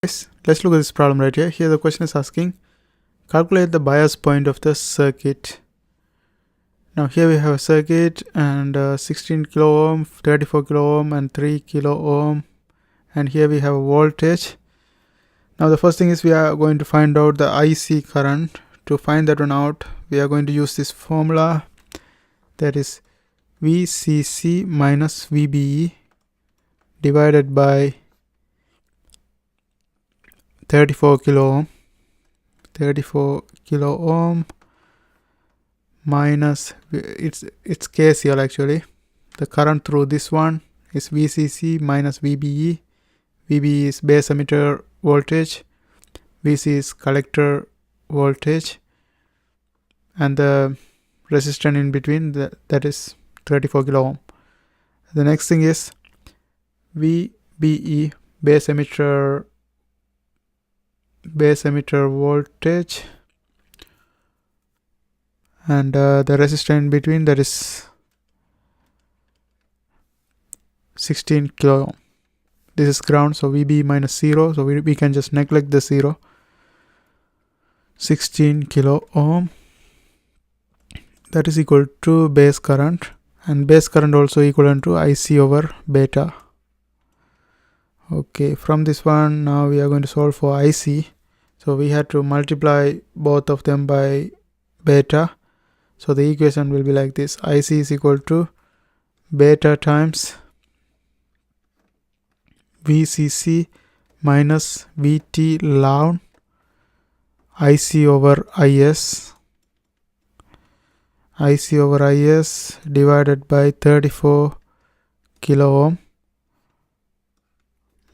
Let's look at this problem right here. Here the question is asking, calculate the bias point of the circuit. Now here we have a circuit and 16 kilo ohm, 34 kilo ohm and 3 kilo ohm, and here we have a voltage. Now the first thing is we are going to find out the IC current. To find that one out, we are going to use this formula, that is VCC minus VBE divided by 34 kilo ohm minus, it's KCL actually. The current through this one is VCC minus VBE. VBE is base emitter voltage, VC is collector voltage, and the resistance in between, that is 34 kilo ohm. The next thing is VBE, base emitter voltage, and the resistance in between, that is 16 kilo ohm. This is ground, so VB minus 0, so we can just neglect the 0. 16 kilo ohm, that is equal to base current, and base current also equivalent to IC over beta. Okay, from this one now we are going to solve for IC. So we had to multiply both of them by beta. So the equation will be like this: IC is equal to beta times VCC minus VT ln IC over IS divided by 34 kilo ohm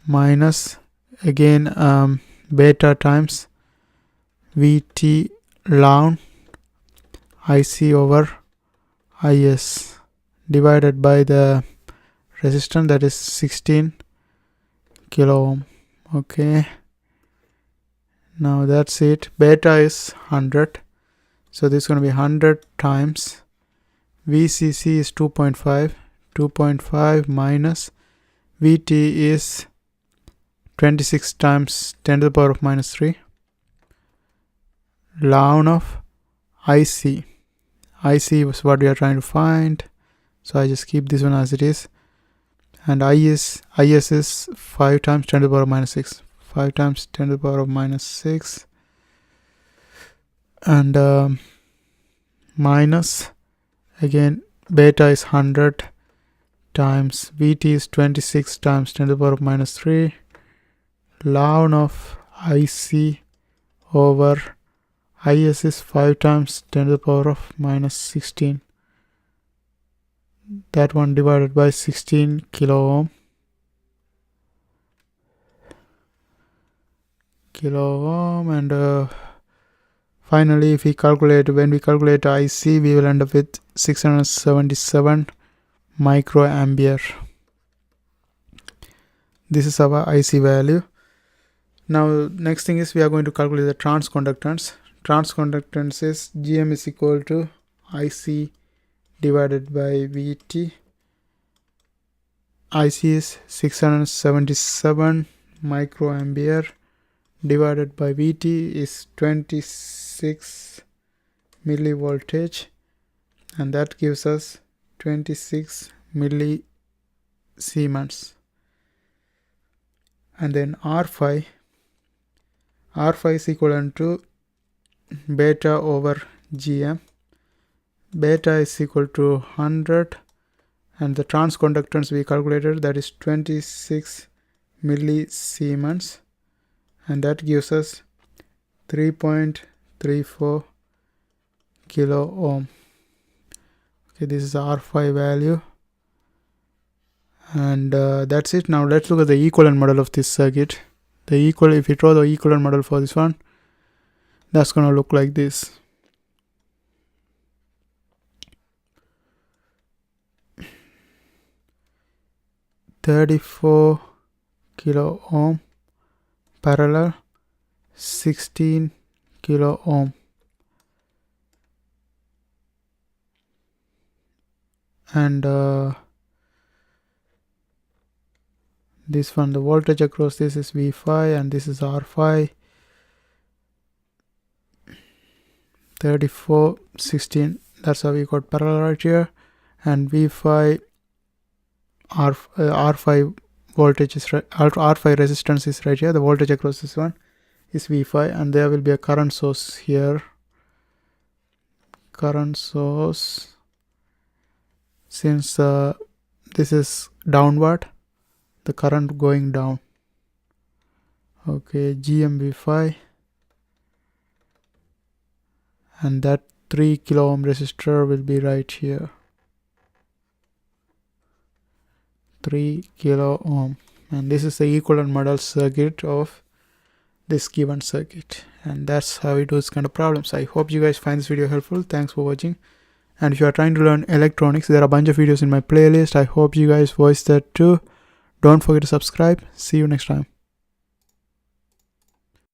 minus again beta times VT ln IC over IS divided by the resistance, that is 16 kilo ohm. Okay, now that's it. Beta is 100, so this is going to be 100 times VCC is 2.5 minus VT is 26 times 10 to the power of minus 3 ln of IC. IC was what we are trying to find, so I just keep this one as it is. And IS is 5 times 10 to the power of minus 6. 5 times 10 to the power of minus 6. And minus, again, beta is 100 times VT is 26 times 10 to the power of minus 3 ln of IC over IS is 5 times 10 to the power of minus 16. That one divided by 16 kilo ohm. And finally, when we calculate IC, we will end up with 677 microampere. This is our IC value. Now next thing is we are going to calculate the transconductance. Transconductance is GM is equal to IC divided by VT. IC is 677 microampere divided by VT is 26 millivoltage, and that gives us 26 millisiemens. And then R5 is equivalent to beta over GM. Beta is equal to 100, and the transconductance we calculated, that is 26 millisiemens, and that gives us 3.34 kilo ohm. Okay, this is R5 value, and that's it. Now let's look at the equivalent model of this circuit. If you draw the equivalent model for this one, that's going to look like this. (34 kilo ohm parallel 16 kilo ohm, and This one, the voltage across this is V5 and this is R5. 34, 16, that's how we got parallel right here. And V5 R5 voltage is right, R5 resistance is right here. The voltage across this one is V5 and there will be a current source here. Current source, since this is downward, the current going down. Okay, GMV5, and that 3 kilo ohm resistor will be right here. 3 kilo ohm, and this is the equivalent model circuit of this given circuit. And that's how we do this kind of problems. I hope you guys find this video helpful. Thanks for watching. And if you are trying to learn electronics, there are a bunch of videos in my playlist. I hope you guys watch that too. Don't forget to subscribe. See you next time.